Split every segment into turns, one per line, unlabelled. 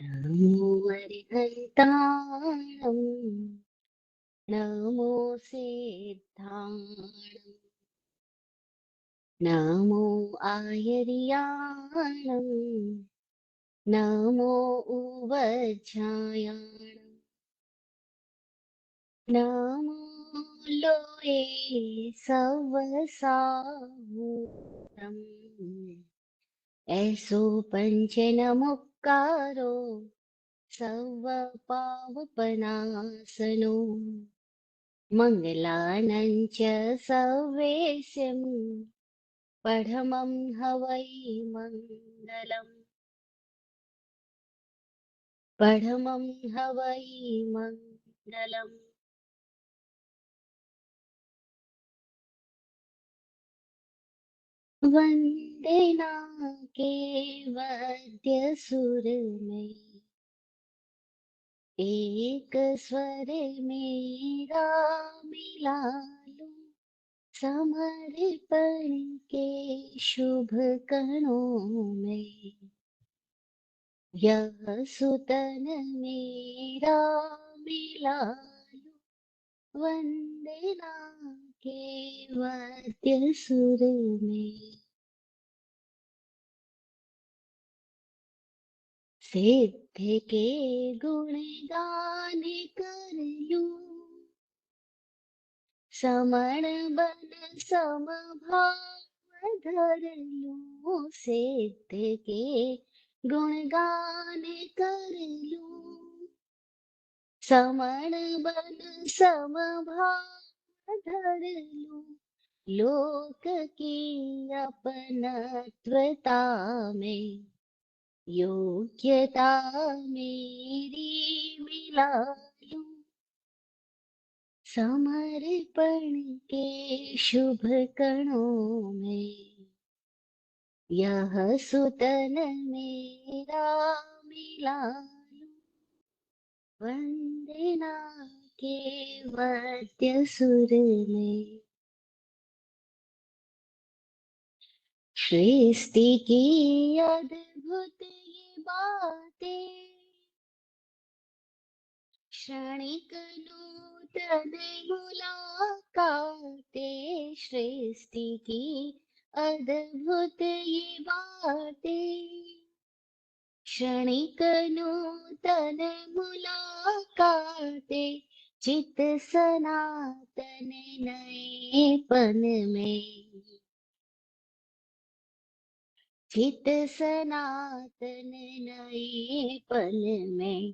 नमो अरिहन्ताणं नमो सिद्धाणं नमो आयर्याणं नमो उवज्झायाणं नमो लोये सवसाहूतं ऐसो पञ्चनमुक्कारो सवपावपनासनो मङ्गलानं च सवेशम् पठमं हवै मङ्गलम् पठमं हवै मङ्गलम् वन्दे नाकेवद्यसुरमे एक स्वर मेरा मिलालो समर्पण के शुभ कणों में यह सुतन मेरा मिलालो वंदना के वाद्य सुर में सिद्ध के गुण गान कर लूं समण बन समभाव धर लूं सिद्ध के गुणगान कर लूं समण बन समभाव धर लूं लोक की अपनत्वता में योग्यता मेरी मिला लूं समर्पण के शुभ कणों में यह सुतन मेरा मिला लूं वंदना के वाद्य सुर में सृष्टि की अद्भुत ये बातें क्षणिक नूतन मुलाकातें सृष्टि की अद्भुत ये बातें क्षणिक नूतन मुलाकातें चित सनातन नएपन में चित सनातन नएपन में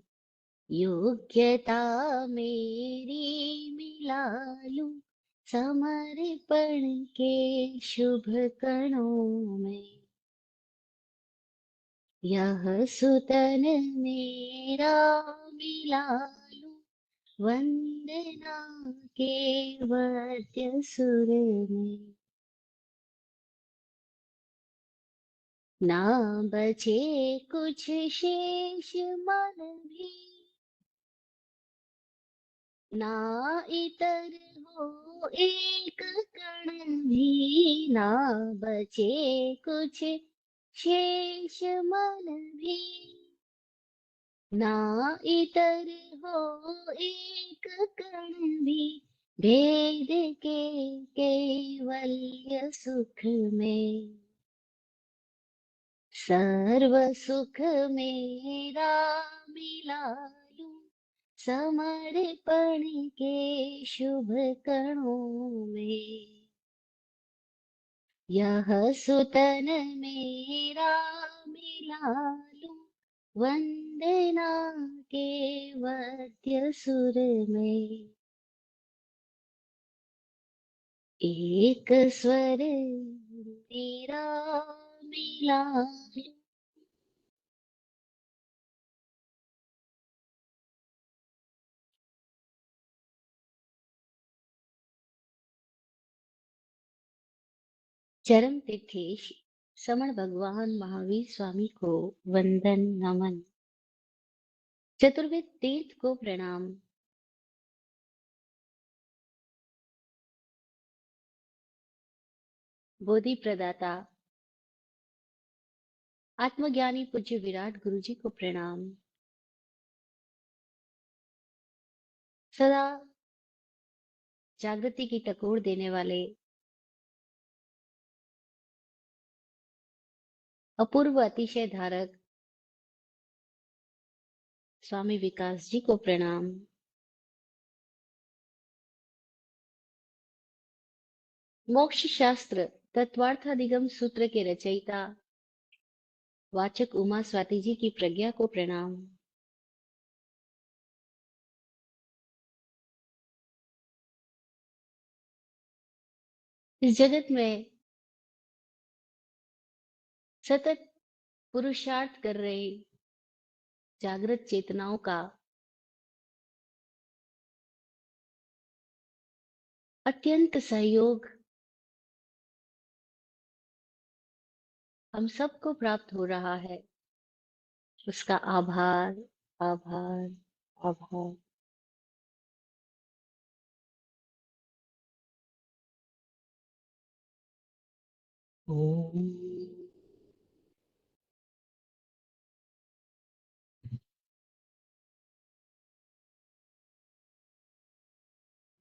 योग्यता मेरी मिला लूं समर्पण के शुभ कणों में यह सुतन मेरा मिला लूं वंदना के वाद्य सुर में ना बचे कुछ शेष मन भी ना इतर हो एक कण भी ना बचे कुछ शेष मन भी ना इतर हो एक कण भी भेद के कैवल्य सुख में सर्व सुख मेरा मिला लूं समर्पण के शुभ कणों में यह सुतन मेरा मिला लूं वंदना के वाद्य सुर में एक स्वर मेरा मिला लूं। चरम तीर्थेश समण भगवान महावीर स्वामी को वंदन नमन। चतुर्वेद तीर्थ को प्रणाम। बोधि प्रदाता आत्मज्ञानी पूज्य विराट गुरु जी को प्रणाम। सदा जागृति की टकोर देने वाले अपूर्व अतिशय धारक स्वामी विकास जी को प्रणाम। मोक्ष शास्त्र तत्वार्थाधिगम सूत्र के रचयिता वाचक उमा स्वाति जी की प्रज्ञा को प्रणाम। इस जगत में सतत पुरुषार्थ कर रहे जागृत चेतनाओं का अत्यंत सहयोग हम सबको प्राप्त हो रहा है। उसका आभार, आभार, आभार। ओम।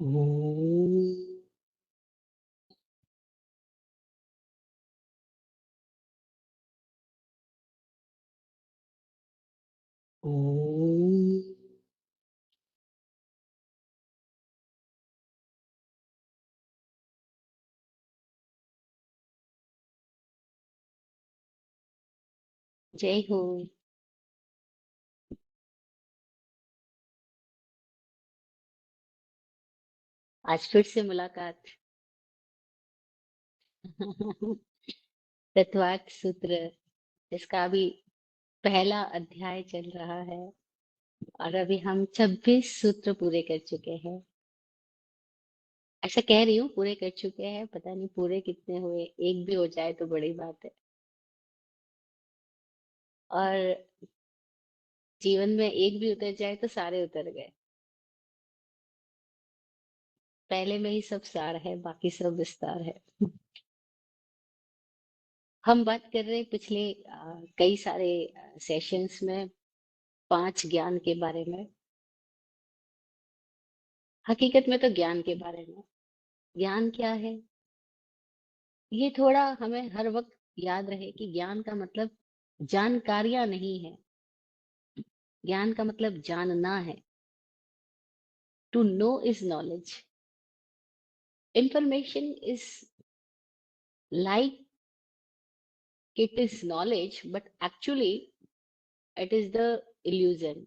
ओम। ओम। जय हो। आज फिर से मुलाकात। तत्वार्थ सूत्र, इसका अभी पहला अध्याय चल रहा है और अभी हम 26 सूत्र पूरे कर चुके हैं। ऐसा कह रही हूँ पूरे कर चुके हैं, पता नहीं पूरे कितने हुए, एक भी हो जाए तो बड़ी बात है। और जीवन में एक भी उतर जाए तो सारे उतर गए। पहले में ही सब सार है, बाकी सब विस्तार है। हम बात कर रहे हैं पिछले कई सारे सेशंस में 5 ज्ञान के बारे में। हकीकत में तो ज्ञान के बारे में। ज्ञान क्या है, ये थोड़ा हमें हर वक्त याद रहे कि ज्ञान का मतलब जानकारियां नहीं है। ज्ञान का मतलब जानना है। To know is knowledge. Information is like it is knowledge, but actually it is the illusion.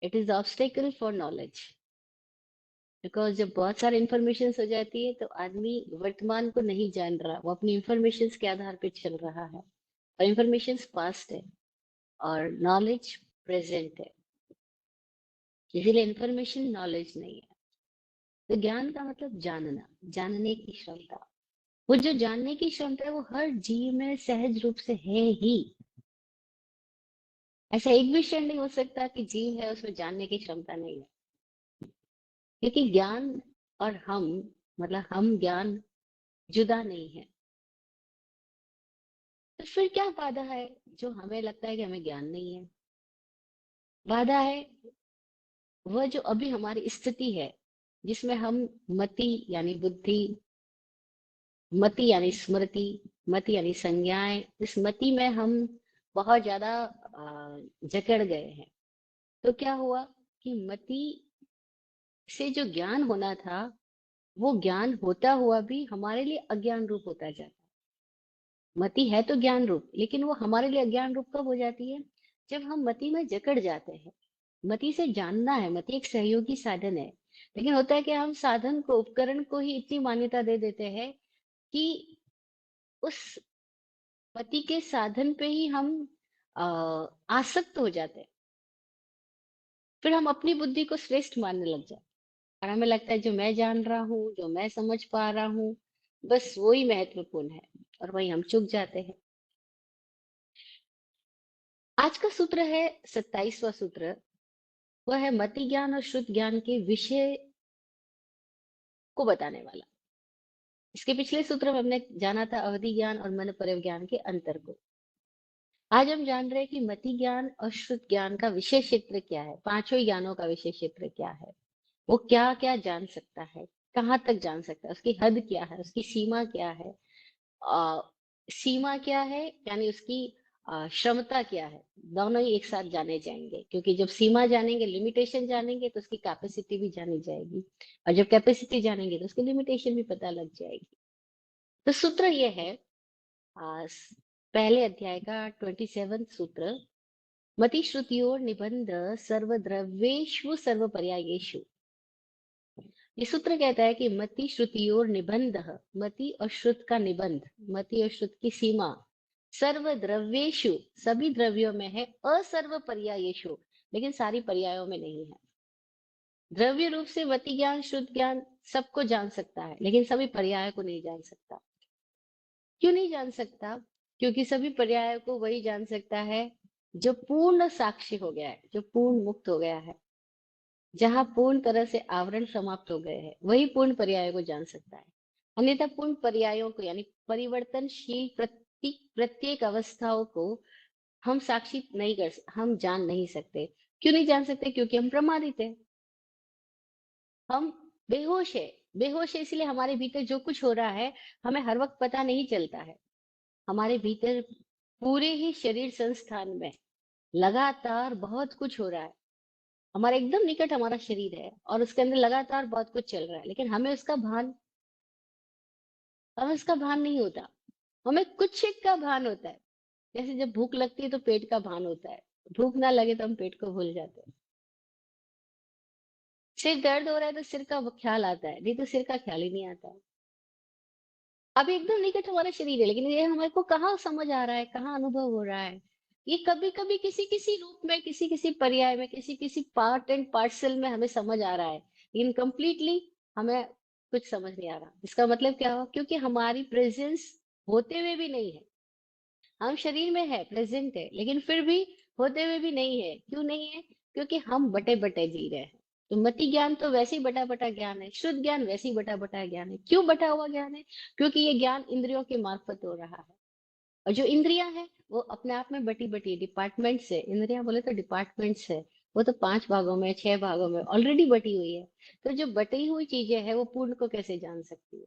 It is the obstacle for knowledge. Because जब बहुत सारे इंफॉर्मेशन हो जाती है तो आदमी वर्तमान को नहीं जान रहा, वो अपनी इंफॉर्मेशन के आधार पर चल रहा है। और इंफॉर्मेशन पास्ट है और नॉलेज प्रेजेंट है, इसीलिए इंफॉर्मेशन नॉलेज नहीं है। तो ज्ञान का मतलब जानना, जानने की क्षमता। वो जो जानने की क्षमता है वो हर जीव में सहज रूप से है ही। ऐसा एक भी क्षण नहीं हो सकता कि जीव है उसमें जानने की क्षमता नहीं है। क्योंकि ज्ञान और हम, मतलब हम ज्ञान जुदा नहीं है। तो फिर क्या बाधा है जो हमें लगता है कि हमें ज्ञान नहीं है? बाधा है वह जो अभी हमारी स्थिति है, जिसमें हम मति यानी बुद्धि, मति यानी स्मृति, मति यानी संज्ञाएं, इस मति में हम बहुत ज्यादा जकड़ गए हैं। तो क्या हुआ कि मति से जो ज्ञान होना था वो ज्ञान होता हुआ भी हमारे लिए अज्ञान रूप होता जाता है। मति है तो ज्ञान रूप, लेकिन वो हमारे लिए अज्ञान रूप कब हो जाती है? जब हम मति में जकड़ जाते हैं। मति से जानना है, मति एक सहयोगी साधन है। लेकिन होता है कि हम साधन को, उपकरण को ही इतनी मान्यता दे देते हैं कि उस मति के साधन पे ही हम आसक्त हो जाते हैं। फिर हम अपनी बुद्धि को श्रेष्ठ मानने लग जाते हैं और हमें लगता है जो मैं जान रहा हूँ, जो मैं समझ पा रहा हूँ, बस वो ही महत्वपूर्ण है, और वही हम चूक जाते हैं। आज का सूत्र है 27वां सूत्र। वह है मति ज्ञान और शुद्ध ज्ञान के विषय को बताने वाला। इसके पिछले सूत्र में हमने जाना था अवधि ज्ञान और मन पर ज्ञान के अंतर को। आज हम जान रहे हैं कि मति ज्ञान और श्रुत ज्ञान का विषय क्षेत्र क्या है, पांचों ही ज्ञानों का विषय क्षेत्र क्या है, वो क्या क्या जान सकता है, कहाँ तक जान सकता है, उसकी हद क्या है, उसकी सीमा क्या है। आ, सीमा क्या है यानी उसकी क्षमता क्या है, दोनों ही एक साथ जाने जाएंगे, क्योंकि जब सीमा जानेंगे, लिमिटेशन जानेंगे, तो उसकी कैपेसिटी भी जानी जाएगी, और जब कैपेसिटी जानेंगे तो उसकी लिमिटेशन भी पता लग जाएगी। तो सूत्र ये है, आ, स- पहले अध्याय का 27 सूत्र, मति श्रुतियोर निबंध सर्वद्रव्येषु सर्वपर्यायेषु। ये सूत्र कहता है कि मति श्रुतियोर निबंध, मति और श्रुत का निबंध, मति और श्रुत की सीमा, सर्वद्रव्येषु सभी द्रव्यों में है, असर्व पर्यायेषु लेकिन सारी पर्यायों में नहीं है। द्रव्य रूप से मति ज्ञान श्रुत ज्ञान सबको जान सकता है, लेकिन सभी पर्याय को नहीं जान सकता। क्यों नहीं जान सकता? क्योंकि सभी पर्यायों को वही जान सकता है जो पूर्ण साक्षी हो गया है, जो पूर्ण मुक्त हो गया है, जहां पूर्ण तरह से आवरण समाप्त हो गए हैं, वही पूर्ण पर्यायों को जान सकता है। अन्यथा पूर्ण पर्यायों को यानी परिवर्तनशील प्रत्येक अवस्थाओं को हम साक्षी नहीं हम जान नहीं सकते। क्यों नहीं जान सकते? क्योंकि हम प्रमादित है, हम बेहोश है। बेहोश है इसलिए हमारे भीतर जो कुछ हो रहा है हमें हर वक्त पता नहीं चलता है। हमारे भीतर पूरे ही शरीर संस्थान में लगातार बहुत कुछ हो रहा है। हमारा एकदम निकट हमारा शरीर है और उसके अंदर लगातार बहुत कुछ चल रहा है, लेकिन हमें उसका भान नहीं होता। हमें कुछ एक का भान होता है। जैसे जब भूख लगती है तो पेट का भान होता है, भूख ना लगे तो हम पेट को भूल जाते हैं। सिर दर्द हो रहा है तो सिर का ख्याल आता है, नहीं तो सिर का ख्याल ही नहीं आता है। अब एकदम निकट हमारा शरीर है, लेकिन ये हमारे को कहाँ समझ आ रहा है, कहाँ अनुभव हो रहा है। ये कभी कभी किसी किसी रूप में, किसी किसी पर्याय में, किसी किसी पार्ट एंड पार्सल में हमें समझ आ रहा है, लेकिन कंप्लीटली हमें कुछ समझ नहीं आ रहा। इसका मतलब क्या हुआ? क्योंकि हमारी प्रेजेंस होते हुए भी नहीं है। हम शरीर में है, प्रेजेंट है, लेकिन फिर भी होते हुए भी नहीं है। क्यों नहीं है? क्योंकि हम बटे बटे जी रहे हैं। तो मति ज्ञान तो वैसे ही बटा बटा ज्ञान है, शुद्ध ज्ञान वैसे ही बटा बटा ज्ञान है। क्यों बटा हुआ ज्ञान है? क्योंकि ये ज्ञान इंद्रियों के मार्फत हो रहा है, और जो इंद्रियां हैं वो अपने आप में बटी बटी डिपार्टमेंट्स है। इंद्रियां बोले तो डिपार्टमेंट्स है, वो तो 5 भागों में, 6 भागों में ऑलरेडी बटी हुई है। तो जो बटी हुई चीजें है वो पूर्ण को कैसे जान सकती है?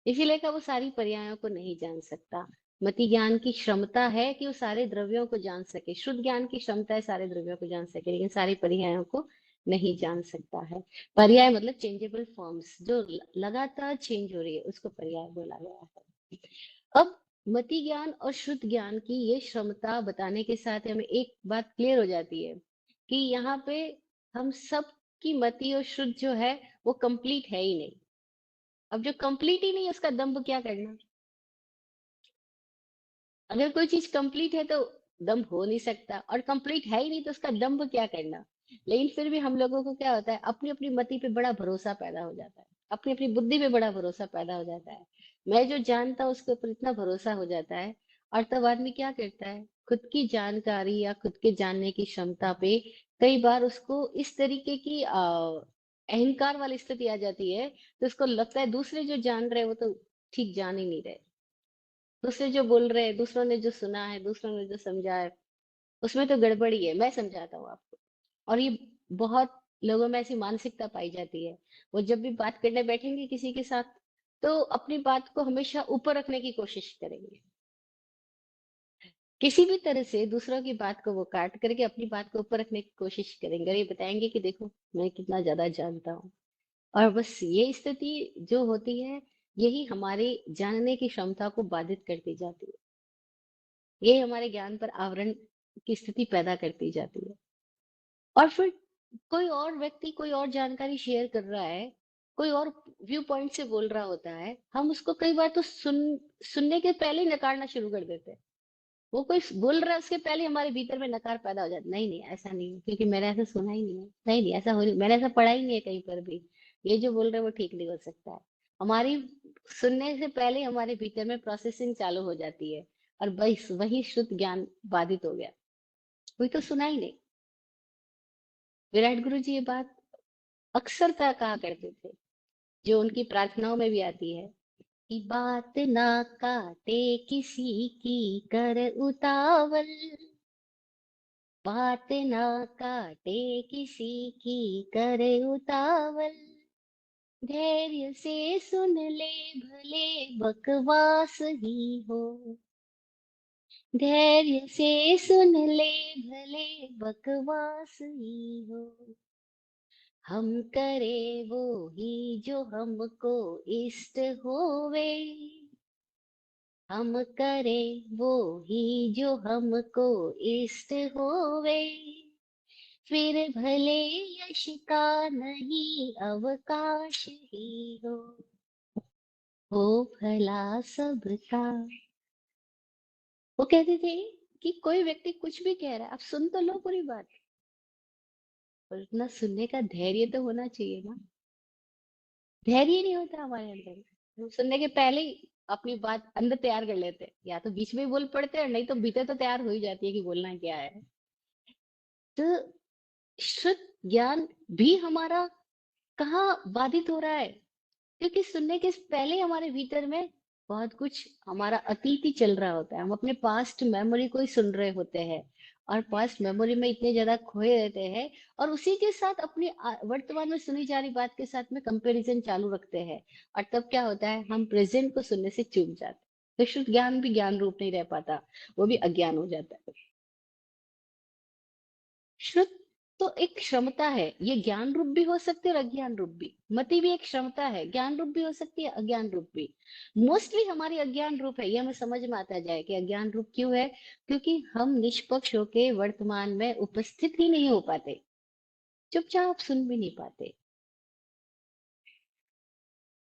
इसीलिए का वो सारी पर्यायों को नहीं जान सकता। मति ज्ञान की क्षमता है कि वो सारे द्रव्यों को जान सके, शुद्ध ज्ञान की क्षमता है सारे द्रव्यों को जान सके, लेकिन सारी पर्यायों को नहीं जान सकता है। पर्याय मतलब चेंजेबल फॉर्म्स, जो लगातार चेंज हो रही है उसको पर्याय बोला गया है। अब मति ज्ञान और शुद्ध ज्ञान की ये क्षमता बताने के साथ हमें एक बात क्लियर हो जाती है कि यहाँ पे हम सब की मति और शुद्ध जो है वो कंप्लीट है ही नहीं। अब जो कंप्लीट ही नहीं है उसका दम्भ क्या करना? अगर कोई चीज कंप्लीट है तो दम्भ हो नहीं सकता, और कंप्लीट है ही नहीं तो उसका दम्भ क्या करना? लेकिन फिर भी हम लोगों को क्या होता है, अपनी अपनी मति पे बड़ा भरोसा पैदा हो जाता है, अपनी अपनी बुद्धि पे बड़ा भरोसा पैदा हो जाता है। मैं जो जानता हूँ उसके ऊपर इतना भरोसा हो जाता है, और तब आदमी क्या करता है, खुद की जानकारी या खुद के जानने की क्षमता पे कई बार उसको इस तरीके की अहंकार वाली स्थिति आ जाती है, तो उसको लगता है दूसरे जो जान रहे हैं वो तो ठीक जान ही नहीं रहे। दूसरे जो बोल रहे हैं, दूसरों ने जो सुना है, दूसरों ने जो समझा है, उसमें तो गड़बड़ी है, मैं समझाता हूँ आपको। और ये बहुत लोगों में ऐसी मानसिकता पाई जाती है। वो जब भी बात करने बैठेंगे किसी के साथ, तो अपनी बात को हमेशा ऊपर रखने की कोशिश करेंगे। किसी भी तरह से दूसरों की बात को वो काट करके अपनी बात को ऊपर रखने की कोशिश करेंगे, और ये बताएंगे कि देखो मैं कितना ज्यादा जानता हूँ। और बस ये स्थिति जो होती है, यही हमारे जानने की क्षमता को बाधित करती जाती है। ये हमारे ज्ञान पर आवरण की स्थिति पैदा करती जाती है। और फिर कोई और व्यक्ति कोई और जानकारी शेयर कर रहा है, कोई और व्यू पॉइंट से बोल रहा होता है, हम उसको कई बार तो सुनने के पहले ही नकारना शुरू कर देते हैं। वो कोई बोल रहा है उसके पहले हमारे भीतर में नकार पैदा हो जाता है, नहीं नहीं ऐसा नहीं है, क्योंकि मैंने ऐसा सुना ही नहीं है, नहीं नहीं ऐसा हो नहीं, मैंने ऐसा पढ़ा ही नहीं है कहीं पर भी, ये जो बोल रहे हैं वो ठीक नहीं हो सकता है। हमारी सुनने से पहले हमारे भीतर में प्रोसेसिंग चालू हो जाती है, और बस वही शुद्ध ज्ञान बाधित हो गया, कोई तो सुना ही नहीं। विराट गुरु जी ये बात अक्सर कहा करते थे, जो उनकी प्रार्थनाओं में भी आती है की बात ना काटे किसी की कर उतावल, बात ना काटे किसी की कर उतावल, धैर्य से सुन ले भले बकवास ही हो, धैर्य से सुन ले भले बकवास ही हो, हम करे वो ही जो हमको इष्ट होवे, हम करे वो ही जो हमको इष्ट होवे, फिर भले यश का नहीं अवकाश ही हो भला सबका। वो कहते थे कि कोई व्यक्ति कुछ भी कह रहा है, आप सुन तो लो पूरी बात, पर उतना सुनने का धैर्य तो होना चाहिए ना। धैर्य ही नहीं होता हमारे अंदर, हम सुनने के पहले ही अपनी बात अंदर तैयार कर लेते हैं, या तो बीच में ही बोल पड़ते हैं, नहीं तो भीतर तो तैयार हो ही जाती है कि बोलना क्या है। तो शुद्ध ज्ञान भी हमारा कहाँ बाधित हो रहा है, क्योंकि सुनने के पहले ही हमारे भीतर में बहुत कुछ हमारा अतीत ही चल रहा होता है, हम अपने पास्ट मेमोरी को ही सुन रहे होते हैं, और पास्ट मेमोरी में इतने ज्यादा खोए रहते हैं, और उसी के साथ अपनी वर्तमान में सुनी जा रही बात के साथ में कंपैरिजन चालू रखते हैं, और तब क्या होता है, हम प्रेजेंट को सुनने से चूक जाते हैं, तो शुद्ध ज्ञान भी ज्ञान रूप नहीं रह पाता, वो भी अज्ञान हो जाता है। शुद्ध तो एक क्षमता है, ये ज्ञान रूप भी हो सकती है और अज्ञान रूप भी, मति भी एक क्षमता है, ज्ञान रूप भी हो सकती है अज्ञान रूप भी। मोस्टली हमारी अज्ञान रूप है, ये हमें समझ में आता जाए कि अज्ञान रूप क्यों है, क्योंकि हम निष्पक्ष होके वर्तमान में उपस्थित ही नहीं हो पाते, चुपचाप सुन भी नहीं पाते।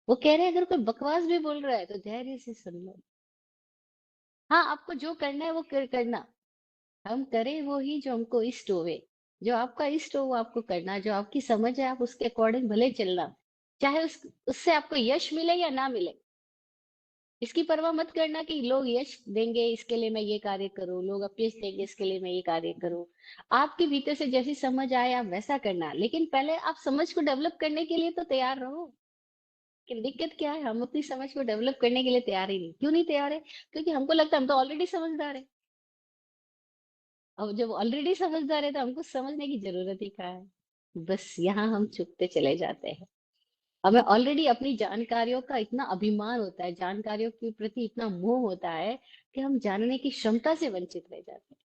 वो कह रहे हैं अगर कोई बकवास भी बोल रहा है तो धैर्य से सुन लो, हाँ आपको जो करना है वो करना, हम करें वो ही जो हमको इष्ट होवे, जो आपका इष्ट हो वो आपको करना, जो आपकी समझ है आप उसके अकॉर्डिंग भले चलना, चाहे उससे आपको यश मिले या ना मिले, इसकी परवाह मत करना कि लोग यश देंगे इसके लिए मैं ये कार्य करूं, लोग अपयश देंगे इसके लिए मैं ये कार्य करूं। आपके भीतर से जैसी समझ आए आप वैसा करना, लेकिन पहले आप समझ को डेवलप करने के लिए तो तैयार रहो। कि दिक्कत क्या है, हम अपनी समझ को डेवलप करने के लिए तैयार ही नहीं, क्यों नहीं तैयार है, क्योंकि हमको लगता है हम तो ऑलरेडी समझदार है। अब जब ऑलरेडी समझदार है तो हमको समझने की जरूरत ही कहाँ है, बस यहाँ हम चुकते चले जाते हैं। हमें ऑलरेडी अपनी जानकारियों का इतना अभिमान होता है, जानकारियों के प्रति इतना मोह होता है कि हम जानने की क्षमता से वंचित रह जाते हैं।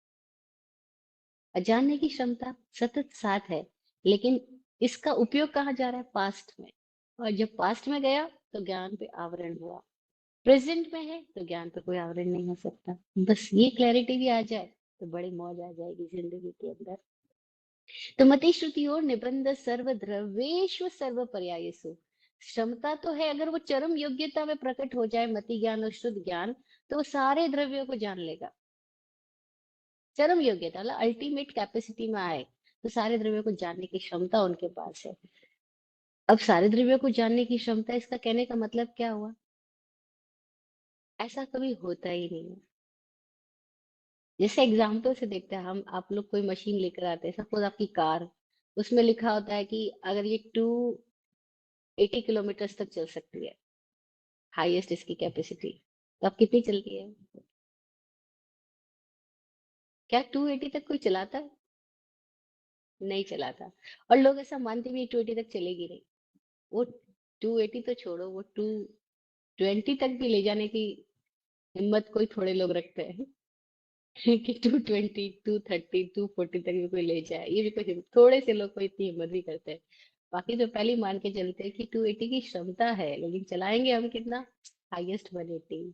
और जानने की क्षमता सतत साथ है, लेकिन इसका उपयोग कहाँ जा रहा है, पास्ट में, और जब पास्ट में गया तो ज्ञान पे आवरण हुआ, प्रेजेंट में है तो ज्ञान पे कोई आवरण नहीं हो सकता। बस ये क्लैरिटी भी आ जाए तो बड़ी मौज आ जाएगी जिंदगी के अंदर। तो मति श्रुति और निबंध सर्व द्रव्येषु सर्व पर्यायसु, क्षमता तो है, अगर वो चरम योग्यता में प्रकट हो जाए मति ज्ञान और शुद्ध ज्ञान, तो वो सारे द्रव्यों को जान लेगा। चरम योग्यता मतलब अल्टीमेट कैपेसिटी में आए तो सारे द्रव्यों को जानने की क्षमता उनके पास है। अब सारे द्रव्यों को जानने की क्षमता, इसका कहने का मतलब क्या हुआ, ऐसा कभी होता ही नहीं है। जैसे एग्जाम्पल से देखते हैं हम, आप लोग कोई मशीन लेकर आते हैं, सपोज आपकी कार, उसमें लिखा होता है कि अगर ये 280 किलोमीटर तक चल सकती है, हाईएस्ट इसकी कैपेसिटी, तो अब कितनी चलती है, क्या 280 तक कोई चलाता है, नहीं चलाता। और लोग ऐसा मानते भी 280 तक चलेगी नहीं, वो 280 तो छोड़ो, वो 220 तक भी ले जाने की हिम्मत कोई थोड़े लोग रखते हैं कि 220 230 240 तक भी कोई ले जाए, ये भी कोई थोड़े से लोग कोई इतनी हिम्मत भी करते हैं। बाकी तो पहले ही मान के चलते हैं कि 280 की क्षमता है, लेकिन चलाएंगे हम कितना, हाईएस्ट 180।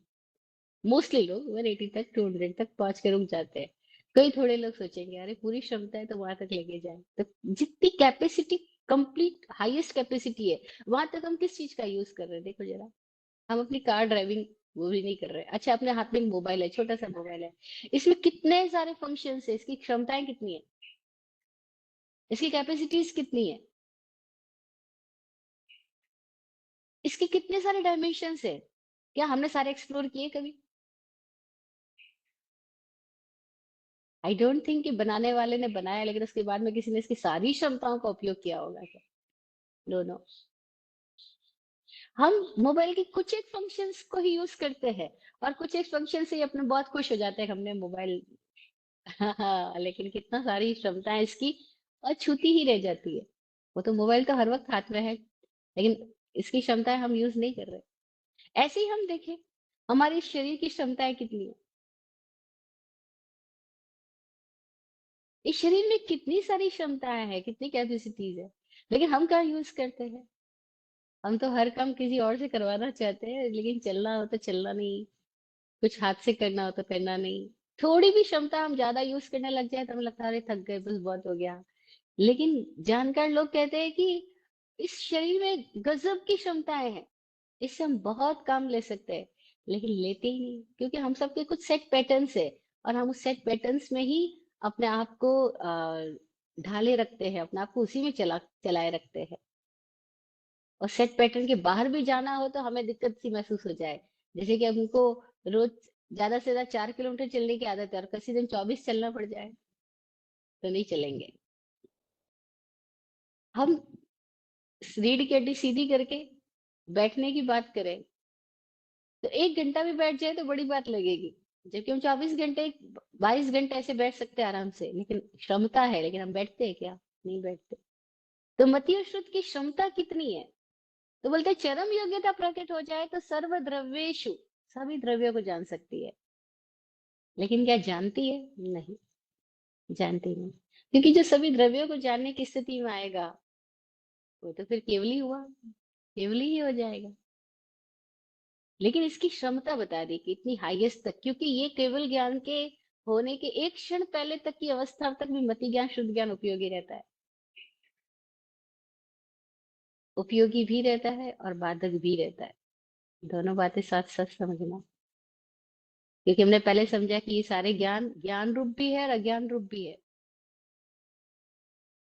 मोस्टली लोग 180 तक 200 तक पहुंच के रुक जाते हैं। कई थोड़े लोग सोचेंगे अरे पूरी क्षमता है तो वहां तक लेके जाए, तो जितनी कैपेसिटी, कंप्लीट हाईएस्ट कैपेसिटी है, वहां तक हम किस चीज का यूज कर रहे हैं, देखो जरा। हम अपनी कार ड्राइविंग वो भी नहीं कर रहे, अच्छा अपने हाथ में एक मोबाइल है, छोटा सा मोबाइल है, इसमें कितने सारे फंक्शन है, इसकी क्षमताएं कितनी है, इसकी कैपेसिटीज कितनी है, इसके कितने सारे डायमेंशन है, क्या हमने सारे एक्सप्लोर किए कभी। आई डोंट थिंक कि बनाने वाले ने बनाया लेकिन उसके बाद में किसी ने इसकी सारी क्षमताओं का उपयोग किया होगा क्या, नो नो। हम मोबाइल के कुछ एक फंक्शंस को ही यूज करते हैं, और कुछ एक फंक्शन से ही अपने बहुत खुश हो जाते हैं कि हमने मोबाइल हाँ हाँ, लेकिन कितना सारी क्षमताएं इसकी अछूती ही रह जाती है। वो तो मोबाइल तो हर वक्त हाथ में है, लेकिन इसकी क्षमताएं हम यूज नहीं कर रहे। ऐसे ही हम देखें, हमारे शरीर की क्षमताएं कितनी है। इस शरीर में कितनी सारी क्षमताएं हैं, कितनी कैपेसिटीज है, लेकिन हम कहाँ यूज करते हैं। हम तो हर काम किसी और से करवाना चाहते हैं, लेकिन चलना हो तो चलना नहीं, कुछ हाथ से करना हो तो करना नहीं। थोड़ी भी क्षमता हम ज्यादा यूज करने लग जाए तो हमें लगता है अरे थक गए, बस बहुत हो गया। लेकिन जानकार लोग कहते हैं कि इस शरीर में गजब की क्षमताएं हैं, इससे हम बहुत काम ले सकते हैं, लेकिन लेते ही नहीं, क्योंकि हम सबके कुछ सेट पैटर्न्स है, और हम उस सेट पैटर्न्स में ही अपने आप को ढाले रखते हैं, अपने आप को उसी में चलाए रखते हैं। और सेट पैटर्न के बाहर भी जाना हो तो हमें दिक्कत सी महसूस हो जाए। जैसे कि हमको रोज ज्यादा से ज्यादा 4 किलोमीटर चलने की आदत है, और किसी दिन 24 चलना पड़ जाए तो नहीं चलेंगे। हम रीढ़ की हड्डी सीधी करके बैठने की बात करें तो 1 घंटा भी बैठ जाए तो बड़ी बात लगेगी, जबकि हम 24 घंटे 22 घंटे ऐसे बैठ सकते हैं आराम से, लेकिन क्षमता है, लेकिन हम बैठते हैं क्या? नहीं बैठते। तो मति और श्रुत की क्षमता कितनी है? तो बोलते हैं, चरम योग्यता प्रकट हो जाए तो सर्व द्रव्येषु, सभी द्रव्यों को जान सकती है, लेकिन क्या जानती है? नहीं, जानती नहीं। क्योंकि जो सभी द्रव्यों को जानने की स्थिति में आएगा, वो तो फिर केवल ही हुआ, केवल ही हो जाएगा। लेकिन इसकी क्षमता बता दी कि इतनी हाईएस्ट तक, क्योंकि ये केवल ज्ञान के होने के एक क्षण पहले तक की अवस्था तक भी मति ज्ञान शुद्ध ज्ञान उपयोगी रहता है। उपयोगी भी रहता है और बाधक भी रहता है, दोनों बातें साथ साथ समझना। क्योंकि हमने पहले समझा कि ये सारे ज्ञान ज्ञान रूप भी है और अज्ञान रूप भी है।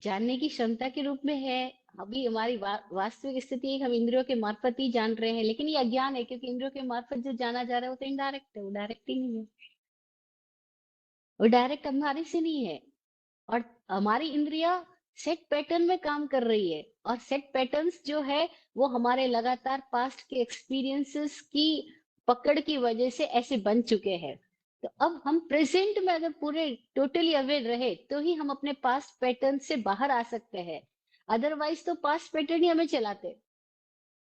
जानने की क्षमता के रूप में है, अभी हमारी वास्तविक स्थिति है, हम इंद्रियों के मार्फत ही जान रहे हैं, लेकिन ये अज्ञान है, क्योंकि इंद्रियों के मार्फत जो जाना जा रहा है वो तो इनडायरेक्ट है, वो डायरेक्ट ही नहीं है। वो डायरेक्ट हमारे से नहीं है। और हमारी इंद्रिया सेट पैटर्न में काम कर रही है, और सेट पैटर्न्स जो है वो हमारे लगातार पास्ट के एक्सपीरियंसेस की पकड़ की वजह से ऐसे बन चुके हैं। तो अब हम प्रेजेंट में अगर पूरे टोटली अवेयर रहे तो ही हम अपने पास्ट पैटर्न से बाहर आ सकते हैं। अदरवाइज तो पास्ट पैटर्न ही हमें चलाते।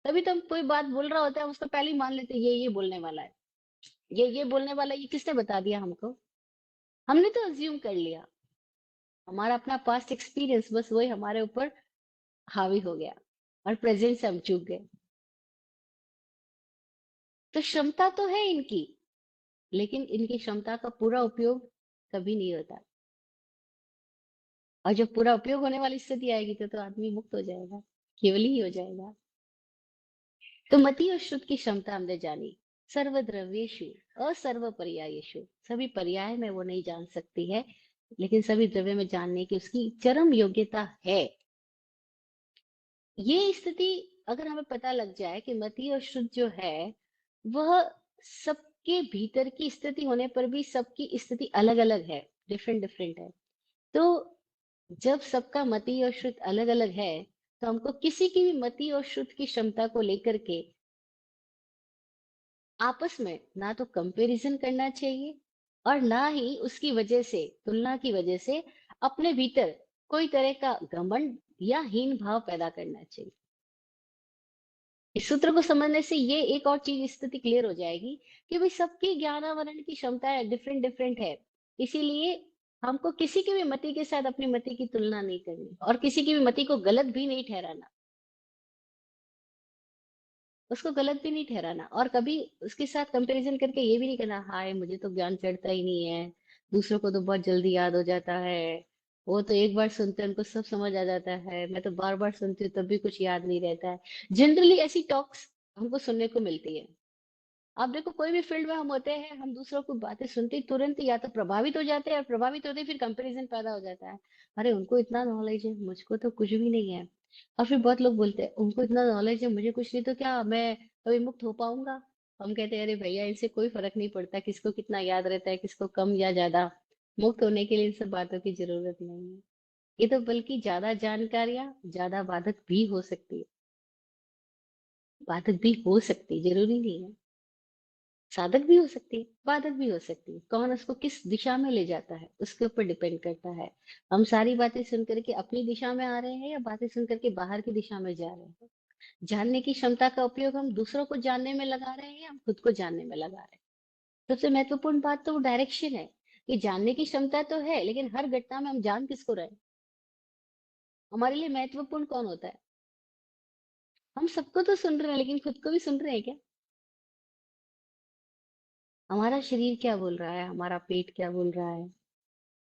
तभी तो हम कोई बात बोल रहा होता है, हम उसको पहले ही मान लेते हैं, ये बोलने वाला है, ये बोलने वाला है, ये किसने बता दिया हमको? हमने तो अज्यूम कर लिया। हमारा अपना पास्ट एक्सपीरियंस बस वही हमारे ऊपर हावी हो गया, और प्रेजेंट से हम चूक गए। तो क्षमता तो है इनकी, लेकिन इनकी क्षमता का पूरा उपयोग कभी नहीं होता। और जब पूरा उपयोग होने वाली स्थिति आएगी तो आदमी मुक्त हो जाएगा, केवल ही हो जाएगा। तो मति और श्रुत की क्षमता हमने जानी। सर्वद्रव्येषु असर्व पर्यायेषु, सभी पर्याय में वो नहीं जान सकती है, लेकिन सभी द्रव्य में जानने की उसकी चरम योग्यता है। ये स्थिति अगर हमें पता लग जाए कि मति और शुद्ध जो है वह सबके भीतर की स्थिति होने पर भी सबकी स्थिति अलग अलग है, डिफरेंट डिफरेंट है। तो जब सबका मति और शुद्ध अलग अलग है, तो हमको किसी की भी मति और शुद्ध की क्षमता को लेकर के आपस में ना तो कंपैरिजन करना चाहिए, और ना ही उसकी वजह से, तुलना की वजह से अपने भीतर कोई तरह का घमंड या हीन भाव पैदा करना चाहिए। इस सूत्र को समझने से ये एक और चीज स्थिति क्लियर हो जाएगी कि भाई सबकी ज्ञानावरण की क्षमताएं डिफरेंट डिफरेंट है। इसीलिए हमको किसी की भी मति के साथ अपनी मति की तुलना नहीं करनी, और किसी की भी मति को गलत भी नहीं ठहराना, उसको गलत भी नहीं ठहराना, और कभी उसके साथ कंपैरिजन करके ये भी नहीं करना, हाय मुझे तो ज्ञान चढ़ता ही नहीं है, दूसरों को तो बहुत जल्दी याद हो जाता है, वो तो एक बार सुनते हैं उनको सब समझ आ जाता है, मैं तो बार बार सुनती हूँ तब भी कुछ याद नहीं रहता है। जनरली ऐसी टॉक्स हमको सुनने को मिलती है। आप देखो कोई भी फील्ड में हम होते हैं, हम दूसरों को बातें सुनते ही तुरंत या तो प्रभावित हो जाते हैं, और प्रभावित होते ही फिर कंपैरिजन पैदा हो जाता है। अरे उनको इतना नॉलेज है, मुझको तो कुछ भी नहीं है। और फिर बहुत लोग बोलते हैं उनको इतना नॉलेज है, मुझे कुछ नहीं, तो क्या मैं कभी मुक्त हो पाऊंगा? हम कहते हैं अरे भैया इनसे कोई फर्क नहीं पड़ता किसको कितना याद रहता है, किसको कम या ज्यादा। मुक्त होने के लिए इन सब बातों की जरूरत नहीं है। ये तो बल्कि ज्यादा जानकारियां ज्यादा बाधक भी हो सकती है। बाधक भी हो सकती, जरूरी नहीं है। साधक भी हो सकती है, बाधक भी हो सकती है। कौन उसको किस दिशा में ले जाता है, उसके ऊपर डिपेंड करता है। हम सारी बातें सुन करके अपनी दिशा में आ रहे हैं या बातें सुन करके बाहर की दिशा में जा रहे हैं। जानने की क्षमता का उपयोग हम दूसरों को जानने में लगा रहे हैं या हम खुद को जानने में लगा रहे हैं। सबसे महत्वपूर्ण बात तो वो डायरेक्शन है कि जानने की क्षमता तो है, लेकिन हर घटना में हम जान किसको रहे हैं? हमारे लिए महत्वपूर्ण कौन होता है? हम सबको तो सुन रहे हैं, लेकिन खुद को भी सुन रहे हैं क्या? हमारा शरीर क्या बोल रहा है, हमारा पेट क्या बोल रहा है,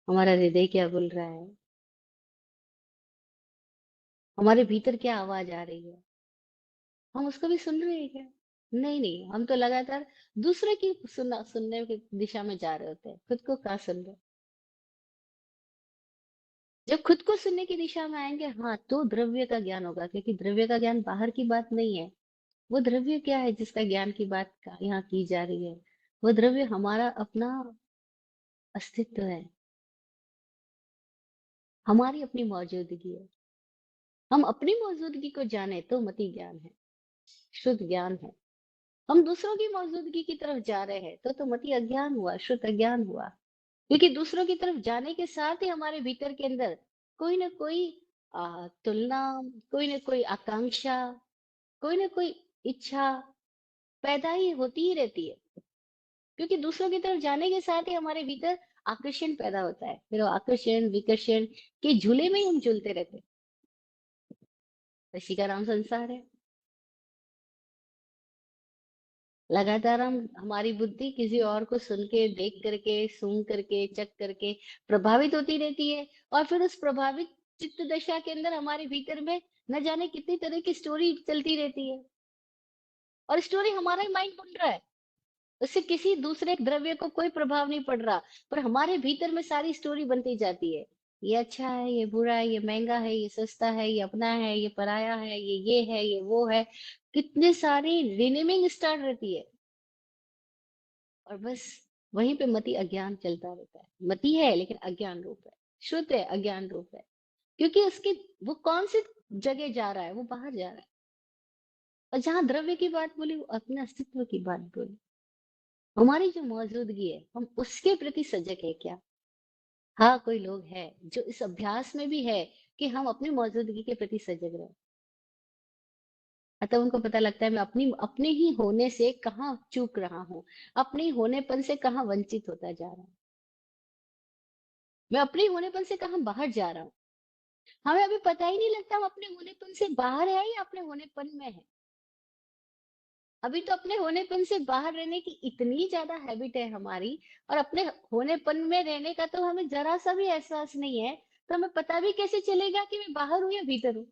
हमारा हृदय क्या बोल रहा है, हमारे भीतर क्या आवाज आ रही है, हम उसको भी सुन रहे हैं क्या? नहीं नहीं, हम तो लगातार दूसरे की सुनने की दिशा में जा रहे होते हैं, खुद को कहाँ सुन रहे? जब खुद को सुनने की दिशा में आएंगे, हाँ, तो द्रव्य का ज्ञान होगा, क्योंकि द्रव्य का ज्ञान बाहर की बात नहीं है। वो द्रव्य क्या है जिसका ज्ञान की बात यहाँ की जा रही है? वो द्रव्य हमारा अपना अस्तित्व है, हमारी अपनी मौजूदगी है। हम अपनी मौजूदगी को जाने तो मति ज्ञान है, शुद्ध ज्ञान है। हम दूसरों की मौजूदगी की तरफ जा रहे हैं तो मति अज्ञान हुआ, शुद्ध अज्ञान हुआ। क्योंकि दूसरों की तरफ जाने के साथ ही हमारे भीतर के अंदर कोई ना कोई तुलना, कोई ना कोई आकांक्षा, कोई ना कोई इच्छा पैदा ही होती ही रहती है। क्योंकि दूसरों की तरफ जाने के साथ ही हमारे भीतर आकर्षण पैदा होता है, फिर वो आकर्षण विकर्षण के झूले में ही हम झूलते रहते हैं। इसी का नाम संसार है। लगातार हमारी बुद्धि किसी और को सुन के, देख करके, सुन करके, चख करके प्रभावित होती रहती है। और फिर उस प्रभावित चित्त दशा के अंदर हमारे भीतर में न जाने कितनी तरह की स्टोरी चलती रहती है। और स्टोरी हमारा ही माइंड बुन रहा है, उससे किसी दूसरे द्रव्य को कोई प्रभाव नहीं पड़ रहा। पर हमारे भीतर में सारी स्टोरी बनती जाती है। ये अच्छा है, ये बुरा है, ये महंगा है, ये सस्ता है, ये अपना है, ये पराया है, ये है, ये वो है। कितने सारी रिनेमिंग स्टार्ट रहती है। और बस वहीं पे मति अज्ञान चलता रहता है। मति है लेकिन अज्ञान रूप है, शुद्ध है अज्ञान रूप है। क्योंकि उसकी वो कौन सी जगह जा रहा है, वो बाहर जा रहा है। और जहां द्रव्य की बात बोली, वो अपने अस्तित्व की बात बोली। हमारी जो मौजूदगी है, हम उसके प्रति सजग है क्या? हाँ, कोई लोग हैं जो इस अभ्यास में भी है कि हम अपनी मौजूदगी के प्रति सजग रहे। अतः उनको पता लगता है मैं अपनी अपने ही होने से कहाँ चूक रहा हूँ, अपने ही होनेपन से कहाँ वंचित होता जा रहा हूँ, मैं अपने होनेपन से कहाँ बाहर जा रहा हूँ। हमें अभी पता ही नहीं लगता हम अपने होनेपन से बाहर है या अपने होनेपन में है। अभी तो अपने होनेपन से बाहर रहने की इतनी ज्यादा हैबिट है हमारी, और अपने होनेपन में रहने का तो हमें जरा सा भी एहसास नहीं है। तो हमें पता भी कैसे चलेगा कि मैं बाहर हूं या भीतर हूँ?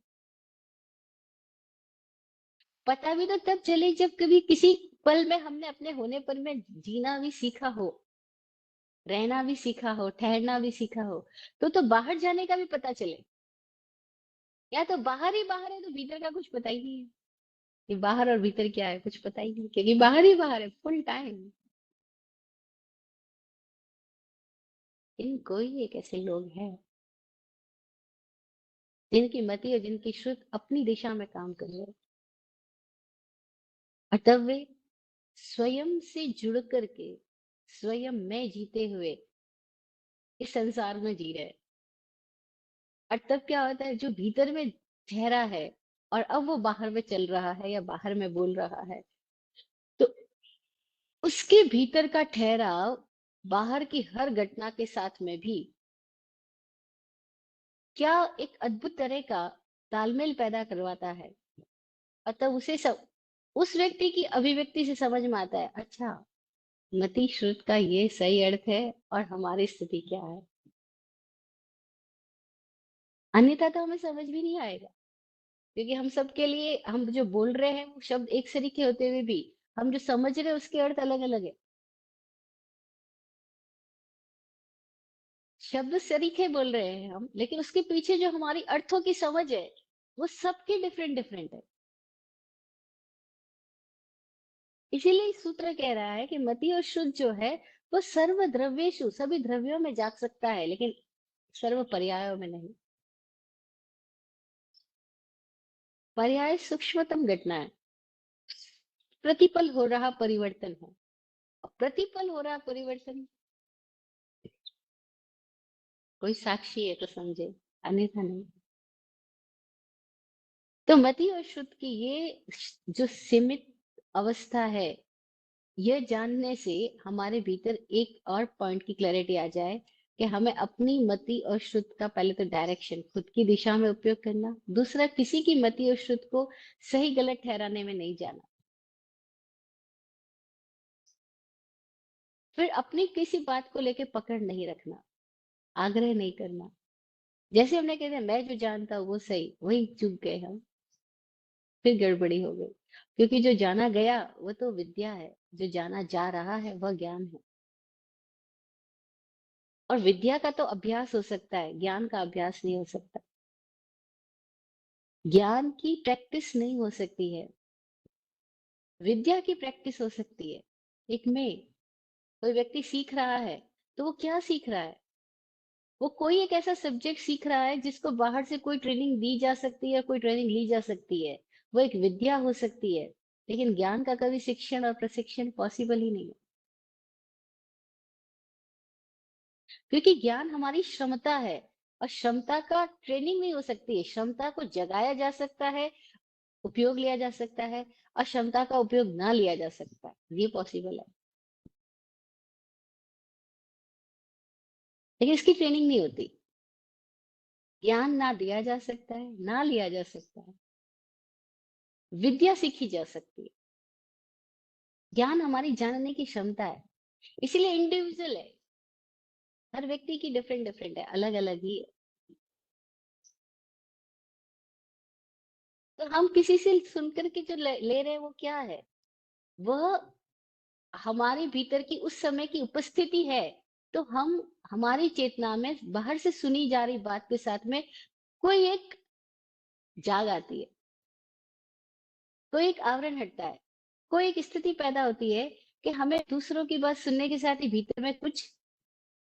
पता भी तो तब चले जब कभी किसी पल में हमने अपने होनेपन में जीना भी सीखा हो, रहना भी सीखा हो, ठहरना भी सीखा हो। तो बाहर जाने का भी पता चले। या तो बाहर ही बाहर है तो भीतर का कुछ पता ही नहीं है कि बाहर और भीतर क्या है, कुछ पता ही नहीं, क्योंकि बाहर ही बाहर है फुल टाइम। इन कोई एक ऐसे लोग हैं जिनकी मति और जिनकी श्रुत अपनी दिशा में काम कर रहे हैं। और तब वे स्वयं से जुड़ करके, स्वयं में जीते हुए इस संसार में जी रहे हैं। और तब क्या होता है, जो भीतर में ठहरा है और अब वो बाहर में चल रहा है या बाहर में बोल रहा है, तो उसके भीतर का ठहराव बाहर की हर घटना के साथ में भी क्या एक अद्भुत तरह का तालमेल पैदा करवाता है। अतः उस व्यक्ति की अभिव्यक्ति से समझ में आता है, अच्छा, मति श्रुत का ये सही अर्थ है और हमारी स्थिति क्या है। अन्यथा तो हमें समझ भी नहीं आएगा। क्योंकि हम सबके लिए, हम जो बोल रहे हैं वो शब्द एक सरीखे होते हुए भी हम जो समझ रहे हैं उसके अर्थ अलग अलग है। शब्द सरीखे बोल रहे हैं हम, लेकिन उसके पीछे जो हमारी अर्थों की समझ है वो सबकी डिफरेंट डिफरेंट है। इसीलिए इस सूत्र कह रहा है कि मति और शुद्ध जो है वो सर्व द्रव्येषु, सभी द्रव्यों में जाग सकता है, लेकिन सर्व पर्यायों में नहीं। पर्याय सूक्ष्मतम घटना है। प्रतिपल हो रहा परिवर्तन है। और प्रतिपल हो रहा परिवर्तन, कोई साक्षी है तो समझे, अन्यथा नहीं। तो मति और शुद्ध की ये जो सीमित अवस्था है, यह जानने से हमारे भीतर एक और पॉइंट की क्लैरिटी आ जाए कि हमें अपनी मति और शुद्ध का पहले तो डायरेक्शन खुद की दिशा में उपयोग करना, दूसरा किसी की मति और शुद्ध को सही गलत ठहराने में नहीं जाना, फिर अपनी किसी बात को लेके पकड़ नहीं रखना, आग्रह नहीं करना। जैसे हमने कहते हैं मैं जो जानता हूँ वो सही, वही चूक गए हम, फिर गड़बड़ी हो गई। क्योंकि जो जाना गया वो तो विद्या है, जो जाना जा रहा है वह ज्ञान है। और विद्या का तो अभ्यास हो सकता है, ज्ञान का अभ्यास नहीं हो सकता। ज्ञान की प्रैक्टिस नहीं हो सकती है, विद्या की प्रैक्टिस हो सकती है। एक में कोई व्यक्ति सीख रहा है, तो वो क्या सीख रहा है? वो कोई एक ऐसा सब्जेक्ट सीख रहा है जिसको बाहर से कोई ट्रेनिंग दी जा सकती है, कोई ट्रेनिंग ली जा सकती है। वो एक विद्या हो सकती है, लेकिन ज्ञान का कभी शिक्षण और प्रशिक्षण पॉसिबल ही नहीं है। क्योंकि ज्ञान हमारी क्षमता है, और क्षमता का ट्रेनिंग नहीं हो सकती है। क्षमता को जगाया जा सकता है, उपयोग लिया जा सकता है, और क्षमता का उपयोग ना लिया जा सकता, ये पॉसिबल है, लेकिन इसकी ट्रेनिंग नहीं होती। ज्ञान ना दिया जा सकता है, ना लिया जा सकता है, विद्या सीखी जा सकती है। ज्ञान हमारी जानने की क्षमता है, इसीलिए इंडिविजुअल है, हर व्यक्ति की डिफरेंट डिफरेंट है, अलग अलग ही है। तो हम किसी से सुनकर के जो ले रहे हैं वो क्या है? वह हमारे भीतर की उस समय की उपस्थिति है। तो हम, हमारी चेतना में बाहर से सुनी जा रही बात के साथ में कोई एक जाग आती है, कोई एक आवरण हटता है, कोई एक स्थिति पैदा होती है कि हमें दूसरों की बात सुनने के साथ ही भीतर में कुछ,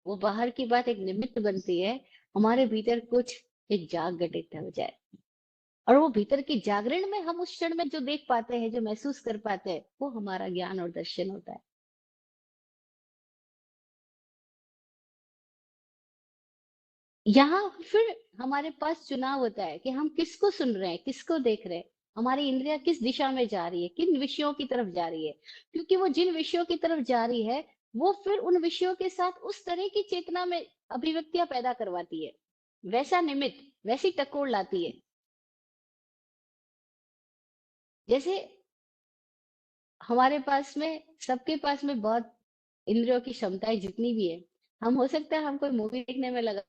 वो बाहर की बात एक निमित्त बनती है, हमारे भीतर कुछ एक जाग घटित हो जाए। और वो भीतर की जागरण में हम उस क्षण में जो देख पाते हैं, जो महसूस कर पाते हैं, वो हमारा ज्ञान और दर्शन होता है। यहाँ फिर हमारे पास चुनाव होता है कि हम किसको सुन रहे हैं, किसको देख रहे हैं, हमारी इंद्रियां किस दिशा में जा रही है, किन विषयों की तरफ जा रही है। क्योंकि वो जिन विषयों की तरफ जा रही है, वो फिर उन विषयों के साथ उस तरह की चेतना में अभिव्यक्तियां पैदा करवाती है, वैसा निमित्त, वैसी टकोर लाती है। जैसे हमारे पास में, सबके पास में बहुत इंद्रियों की क्षमताएं जितनी भी है, हम हो सकता है हम कोई मूवी देखने में लगा,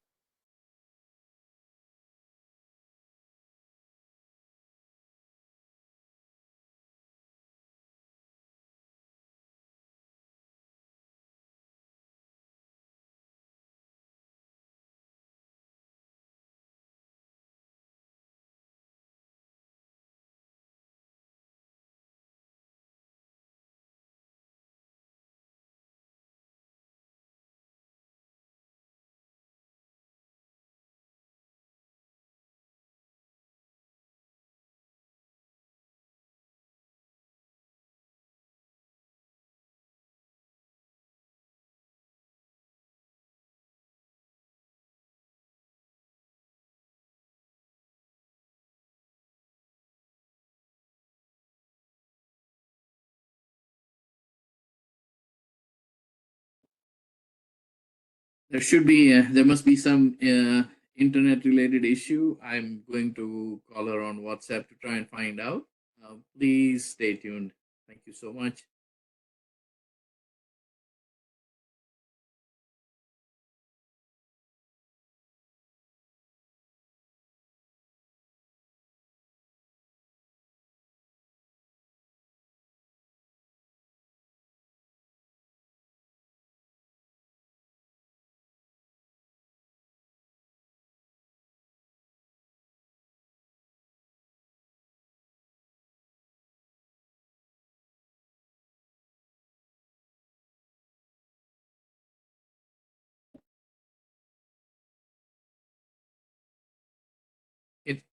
There must be some internet related issue. I'm going to call her on WhatsApp to try and find out. Please stay tuned. Thank you so much.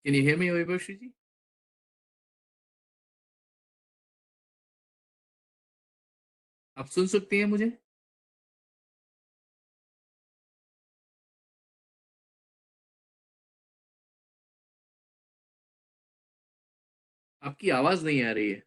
Can you hear me, Vaibhashiji? आप सुन सकती हैं मुझे? आपकी आवाज नहीं आ रही है।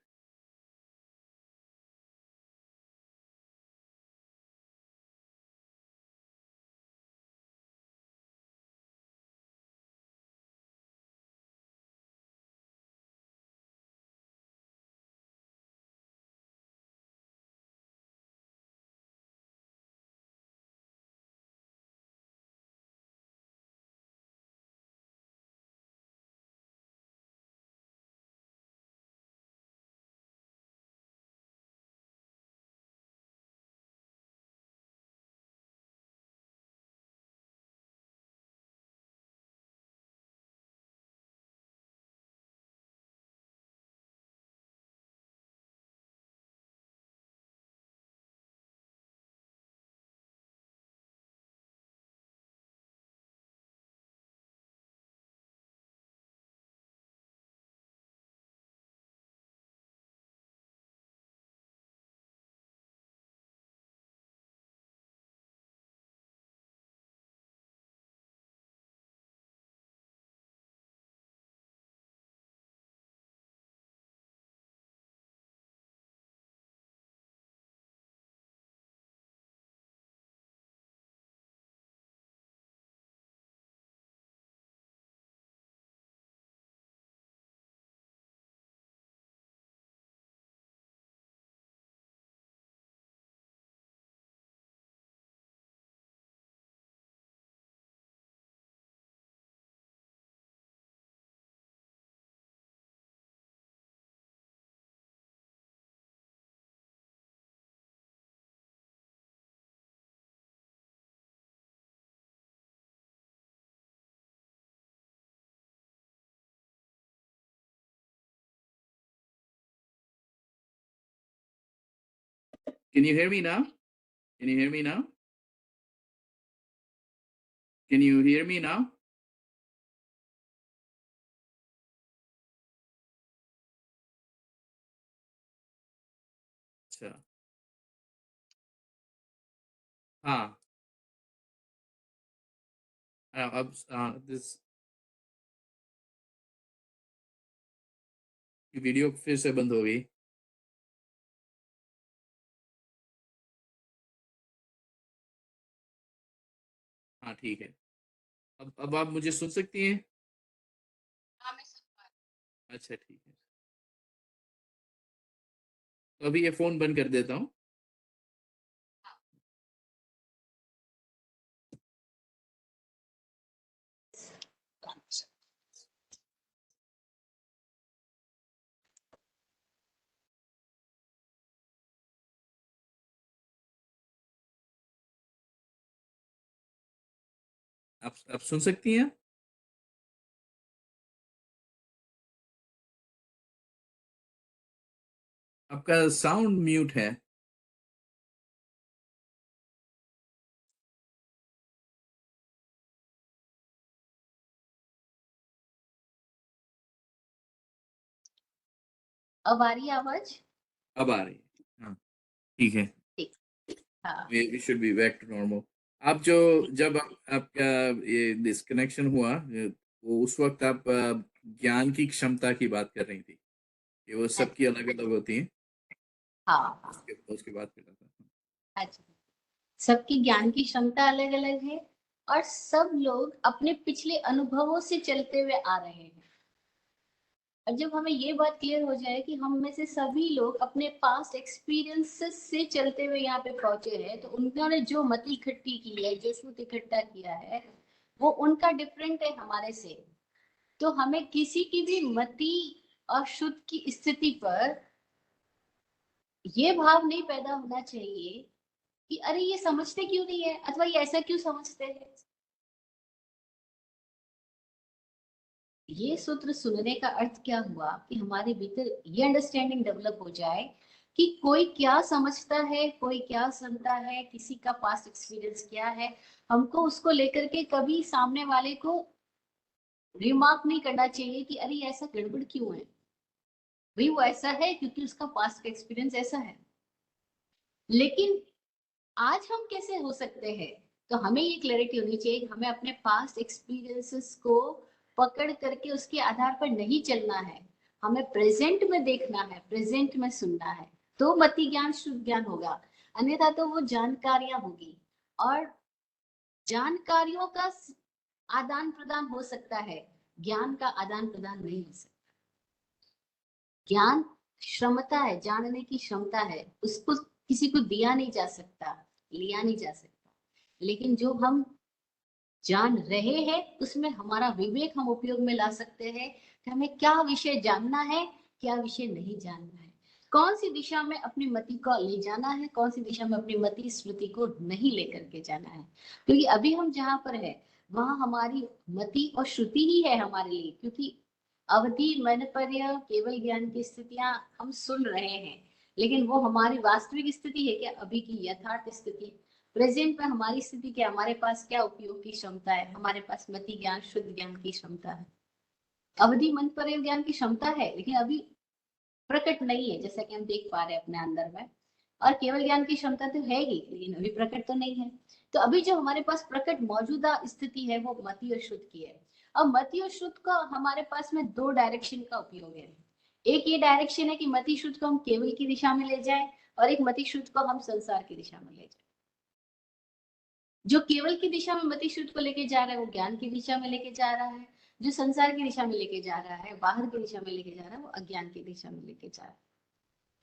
Can you hear me now? Can you hear me now? Can you hear me now? अच्छा। हाँ। अब दिस वीडियो फिर से बंद हो गई। हाँ ठीक है। अब आप मुझे सुन सकती हैं?
हाँ, मैं सुन पा
अच्छा ठीक है। तो अभी ये फोन बंद कर देता हूँ। आप सुन सकती हैं? आपका साउंड म्यूट है।
अब आ रही है आवाज?
अब आ रही है। हाँ ठीक है।
ठीक। हाँ।
We should be back to normal. आप जो जब आपका ये डिस्कनेक्शन हुआ वो उस वक्त आप ज्ञान की क्षमता की बात कर रही थी कि वो सबकी अलग अलग होती है।
हाँ। हाँ।
उसके बाद कर रहा था।
अच्छा। सबकी ज्ञान की क्षमता अलग अलग है, और सब लोग अपने पिछले अनुभवों से चलते हुए आ रहे हैं। और जब हमें ये बात क्लियर हो जाए कि हम में से सभी लोग अपने पास्ट एक्सपीरियंसेस से चलते हुए यहाँ पे पहुंचे हैं, तो उन्होंने जो मत इकट्ठी की है, जो श्रुत इकट्ठा किया है, वो उनका डिफरेंट है हमारे से। तो हमें किसी की भी मति और शुद्ध की स्थिति पर ये भाव नहीं पैदा होना चाहिए कि अरे ये समझते क्यों नहीं है, अथवा ये ऐसा क्यों समझते हैं। ये सूत्र सुनने का अर्थ क्या हुआ कि हमारे भीतर ये अंडरस्टैंडिंग डेवलप हो जाए कि कोई क्या समझता है, कोई क्या सुनता है, किसी का पास्ट एक्सपीरियंस क्या है। हमको उसको लेकर के कभी सामने वाले को रिमार्क नहीं करना चाहिए कि अरे ऐसा गड़बड़ क्यों है। भाई वो ऐसा है क्योंकि उसका पास्ट का एक्सपीरियंस ऐसा है। लेकिन आज हम कैसे हो सकते हैं? तो हमें ये क्लैरिटी होनी चाहिए कि हमें अपने पास्ट एक्सपीरियंसेस को पकड़ करके उसके आधार पर नहीं चलना है। हमें प्रेजेंट में देखना है, प्रेजेंट में सुनना है, तो मति ज्ञान शुद्ध ज्ञान होगा। अन्यथा तो वो जानकारियां होगी, और जानकारियों का आदान प्रदान हो सकता है, ज्ञान का आदान प्रदान नहीं हो सकता। ज्ञान क्षमता है, जानने की क्षमता है, उसको किसी को दिया नहीं जा सकता, लिया नहीं जा सकता। लेकिन जो हम जान रहे हैं उसमें हमारा विवेक हम उपयोग में ला सकते हैं कि हमें क्या विषय जानना है, क्या विषय नहीं जानना है, कौन सी दिशा में अपनी मति को ले जाना है, कौन सी दिशा में अपनी मति स्मृति को नहीं लेकर के जाना है। क्योंकि अभी हम जहाँ पर है वहां हमारी मति और श्रुति ही है हमारे लिए, क्योंकि अवधि मन पर्य केवल ज्ञान की स्थितियां हम सुन रहे हैं, लेकिन वो हमारी वास्तविक स्थिति है क्या? अभी की यथार्थ स्थिति, प्रेजेंट में हमारी स्थिति क्या? हमारे पास क्या उपयोग की क्षमता है? हमारे पास मति ज्ञान शुद्ध ज्ञान की क्षमता है। अवधि मन पर ज्ञान की क्षमता है, लेकिन अभी प्रकट नहीं है, जैसा कि हम देख पा रहे हैं अपने अंदर में। और केवल ज्ञान की क्षमता तो है ही, लेकिन अभी प्रकट तो नहीं है। तो अभी जो हमारे पास प्रकट मौजूदा स्थिति है वो मति और शुद्ध की है। अब मति और शुद्ध का हमारे पास में दो डायरेक्शन का उपयोग है। एक ये डायरेक्शन है कि मति शुद्ध को हम केवल की दिशा में ले जाए, और एक मति शुद्ध को हम संसार की दिशा में ले जाए। जो केवल की दिशा में मति शुद्ध को लेके जा रहा है वो ज्ञान की दिशा में लेके जा रहा है, जो संसार की दिशा में लेके जा रहा है, बाहर की दिशा में लेके जा रहा है, वो अज्ञान की दिशा में लेके जा रहा है।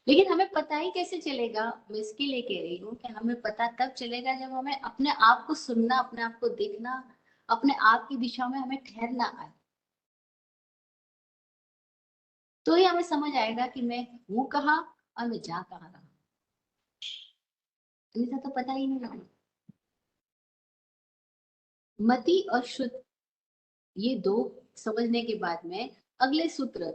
लेकिन हमें पता ही कैसे चलेगा? मैं इसके लिए कह रही हूँ कि हमें पता तब चलेगा जब हमें अपने आप को सुनना, अपने आप को देखना, अपने आप की दिशा में हमें ठहरना आए, तो ही हमें समझ आएगा कि मैं हूँ कहाँ और मैं जा कहाँ रहा हूँ। अन्यथा तो पता ही नहीं लगेगा। मति और शुद्ध, ये दो समझने के बाद में अगले सूत्र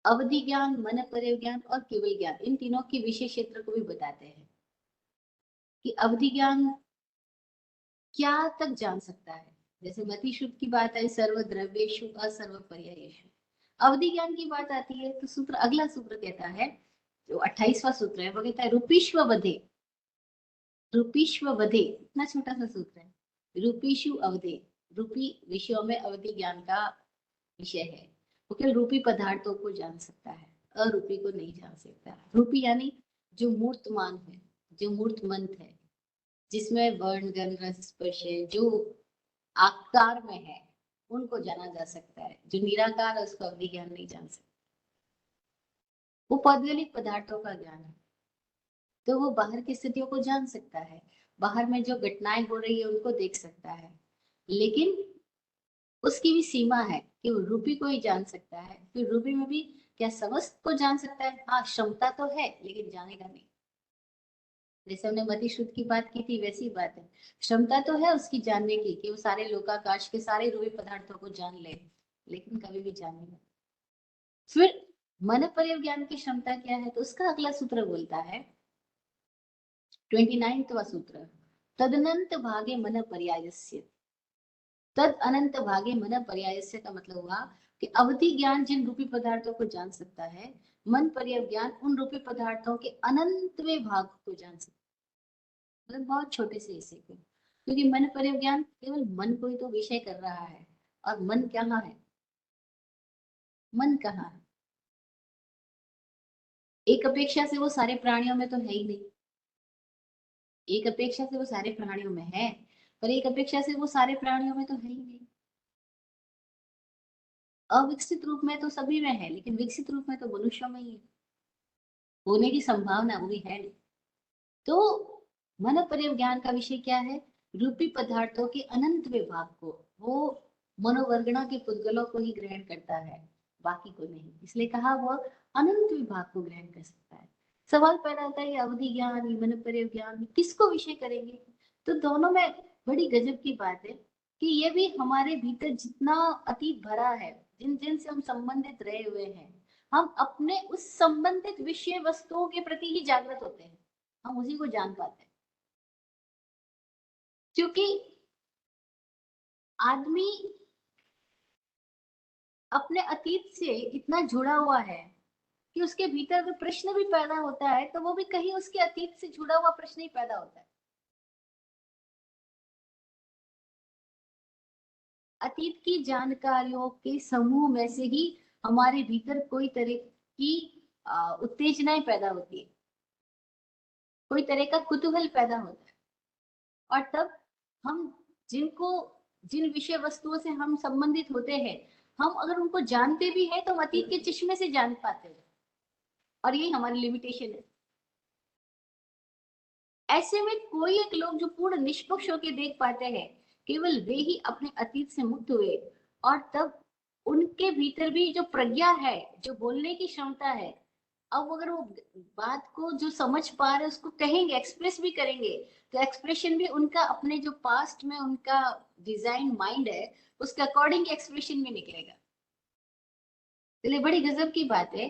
अवधि ज्ञान, मन पर्य ज्ञान और केवल ज्ञान, इन तीनों के विषय क्षेत्र को भी बताते हैं कि अवधि ज्ञान क्या तक जान सकता है। जैसे मति शुद्ध की बात आई, सर्व द्रव्येषु असर्व पर्यायेषु। अवधि ज्ञान की बात आती है तो सूत्र, अगला सूत्र कहता है, जो 28वां सूत्र है, वो कहता है रूपीश्व वधे। रूपीश्व वधे, इतना छोटा सा सूत्र है। रूपीशु अवधे, रूपी विषयों में अवधि ज्ञान का विषय है। वो केवल रूपी पदार्थों को जान सकता है, अरूपी को नहीं जान सकता। रूपी यानी जो मूर्तमान है, जो मूर्तमंत है, जिसमें वर्ण गंध रस स्पर्श है, जो आकार में है, उनको जाना जा सकता है। जो निराकार है उसको अवधि ज्ञान नहीं जान सकता। वो पौद्गलिक पदार्थों का ज्ञान है, तो वो बाहर की स्थितियों को जान सकता है, बाहर में जो घटनाएं हो रही है उनको देख सकता है, लेकिन उसकी भी सीमा है कि वो रूपी को ही जान सकता है। फिर रूपी में भी क्या समस्त को जान सकता है? हाँ, क्षमता तो है, लेकिन जानेगा नहीं। जैसे हमने मति शुद्ध की बात की थी, वैसी बात है। क्षमता तो है उसकी जानने की कि वो सारे लोकाकाश के सारे रूपी पदार्थों को जान ले, लेकिन कभी भी जानेगा। फिर मन पर्य ज्ञान की क्षमता क्या है? तो उसका अगला सूत्र बोलता है, 29वां सूत्र, तदनंत भागे मन पर्यायस्य। तद अनंत भागे मन पर्यायस्य का मतलब हुआ कि अवधि ज्ञान जिन रूपी पदार्थों को जान सकता है, मन पर्य ज्ञान उन रूपी पदार्थों के अनंतवें भाग को जान सकता है, मतलब बहुत छोटे से हिस्से को। क्योंकि मन पर्य ज्ञान केवल मन को ही तो विषय कर रहा है, और मन कहाँ है? मन कहाँ है? एक अपेक्षा से वो सारे प्राणियों में तो है ही नहीं। एक अपेक्षा से वो सारे प्राणियों में है, पर एक अपेक्षा से वो सारे प्राणियों में तो है ही नहीं। अविकसित रूप में तो सभी में है, लेकिन विकसित रूप में तो मनुष्यों में ही है। होने की संभावना वो भी है नहीं। तो मन परिज्ञान का विषय क्या है? रूपी पदार्थों के अनंत विभाग को, वो मनोवर्गणा के पुद्गलों को ही ग्रहण करता है, बाकी को नहीं। इसलिए कहा वो अनंत विभाग को ग्रहण कर सकता है। सवाल पैदा होता है, अवधि ज्ञान, मन परिज्ञान किसको विषय करेंगे? तो दोनों में बड़ी गजब की बात है कि ये भी हमारे भीतर जितना अतीत भरा है, जिन जिन से हम संबंधित रहे हुए हैं, हम अपने उस संबंधित विषय वस्तुओं के प्रति ही जागृत होते हैं, हम उसी को जान पाते हैं। क्योंकि आदमी अपने अतीत से इतना जुड़ा हुआ है कि उसके भीतर अगर प्रश्न भी पैदा होता है तो वो भी कहीं उसके अतीत से जुड़ा हुआ प्रश्न ही पैदा होता है। अतीत की जानकारियों के समूह में से ही हमारे भीतर कोई तरह की उत्तेजनाएं पैदा होती है, कोई तरह का कुतूहल पैदा होता है। और तब हम जिनको जिन विषय वस्तुओं से हम संबंधित होते हैं, हम अगर उनको जानते भी हैं तो हम अतीत के चश्मे से जान पाते हैं, और यही हमारी लिमिटेशन है। ऐसे में कोई एक लोग जो पूर्ण निष्पक्ष होकर देख पाते हैं, केवल वे ही अपने अतीत से मुक्त हुए। और तब उनके भीतर भी जो प्रज्ञा है, जो बोलने की क्षमता है, अब अगर वो बात को जो समझ पा रहे उसको कहेंगे, एक्सप्रेस भी करेंगे, तो एक्सप्रेशन भी उनका अपने जो पास्ट में उनका डिजाइन माइंड है उसके अकॉर्डिंग एक्सप्रेशन भी निकलेगा। इसलिए बड़ी गजब की बात है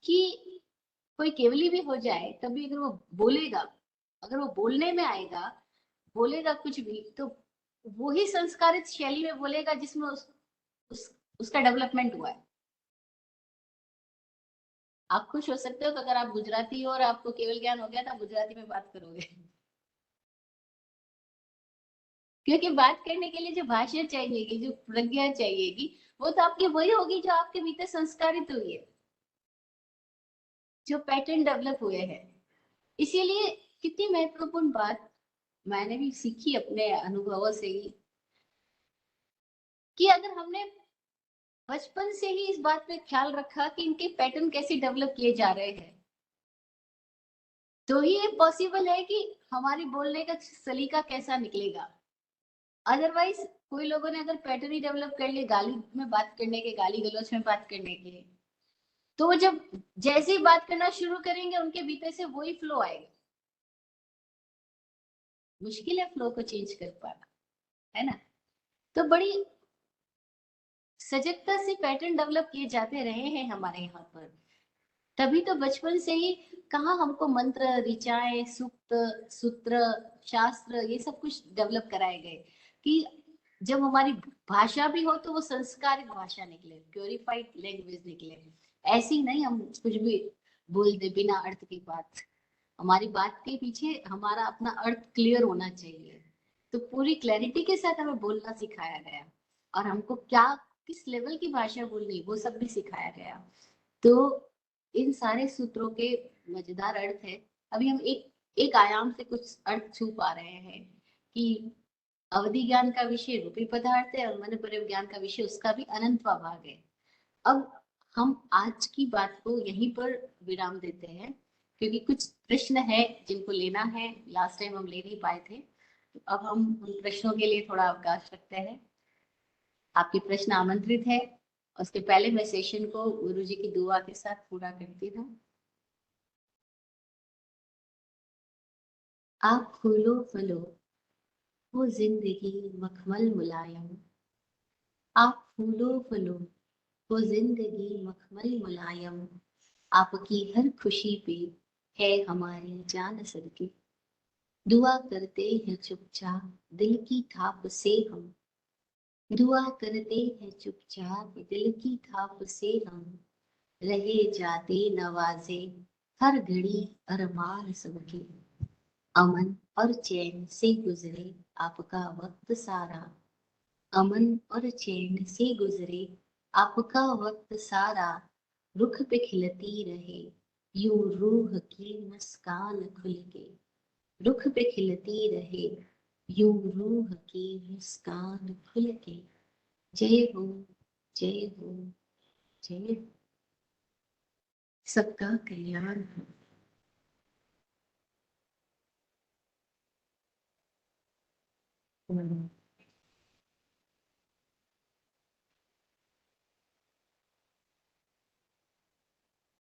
कि कोई केवली भी हो जाए तभी अगर वो बोलेगा, अगर वो बोलने में आएगा, बोलेगा कुछ भी, तो वो ही संस्कारित शैली में बोलेगा जिसमें उसका डेवलपमेंट हुआ है। आप खुश हो सकते हो तो अगर आप गुजराती हो और आपको केवल ज्ञान हो गया तो आप गुजराती में बात करोगे। क्योंकि बात करने के लिए जो भाषा चाहिएगी, जो प्रज्ञा चाहिएगी, वो तो आपकी वही होगी जो आपके भीतर संस्कारित हुई है, जो पैटर्न डेवलप हुए हैं। इसीलिए कितनी महत्वपूर्ण बात मैंने भी सीखी अपने अनुभवों से ही, कि अगर हमने बचपन से ही इस बात पे ख्याल रखा कि इनके पैटर्न कैसे डेवलप किए जा रहे हैं, तो ही ये पॉसिबल है कि हमारी बोलने का सलीका कैसा निकलेगा। अदरवाइज कोई लोगों ने अगर पैटर्न ही डेवलप कर लिए गाली में बात करने के, गाली गलौज में बात करने के, तो वो जब जैसे ही बात करना शुरू करेंगे उनके भीतर से वही फ्लो आएगा। मुश्किल है फ्लो को चेंज कर पाना, है ना। तो बड़ी सजगता से पैटर्न डेवलप किए जाते रहे हैं हमारे यहाँ पर। तभी तो बचपन से ही कहाँ हमको मंत्र, ऋचाएं, सूक्त, सूत्र, शास्त्र, ये सब कुछ डेवलप कराए गए कि जब हमारी भाषा भी हो तो वो संस्कारित भाषा निकले, प्योरिफाइड लैंग्वेज निकले। ऐसी नहीं हम कुछ भी बोल दे बिना अर्थ की बात। हमारी बात के पीछे हमारा अपना अर्थ क्लियर होना चाहिए। तो पूरी क्लैरिटी के साथ हमें बोलना सिखाया गया, और हमको क्या किस लेवल की भाषा बोलनी वो सब भी सिखाया गया। तो इन सारे सूत्रों के मजेदार अर्थ है। अभी हम एक एक आयाम से कुछ अर्थ छू पा रहे हैं कि अवधि ज्ञान का विषय रूपी पदार्थ है और मन परिज्ञान का विषय उसका भी अनंतवा भाग है। अब हम आज की बात को यहीं पर विराम देते हैं, क्योंकि कुछ प्रश्न है जिनको लेना है, लास्ट टाइम हम ले नहीं पाए थे, तो अब हम उन प्रश्नों के लिए थोड़ा अवकाश रखते हैं। आपके प्रश्न आमंत्रित है। उसके पहले मैं सेशन को गुरु जी की दुआ के साथ पूरा करती हूँ। आप फूलो फलो वो जिंदगी मखमल मुलायम, आप फूलो फलो वो जिंदगी मखमल मुलायम, आपकी हर खुशी पे है हमारी जान सदके, दुआ करते हैं चुपचाप दिल की थाप से हम, दुआ करते हैं चुपचाप दिल की थाप से हम, रहे जाते नवाजे हर घड़ी अरमान सबके, अमन और चैन से गुजरे आपका वक्त सारा, अमन और चैन से गुजरे आपका वक्त सारा, रुख पे खिलती रहे यूं रूह की मुस्कान खुल के, रुख पे खिलती रहे यूं रूह की मुस्कान खुल के। जय हो, जय हो, जय हो। सबका कल्याण हो।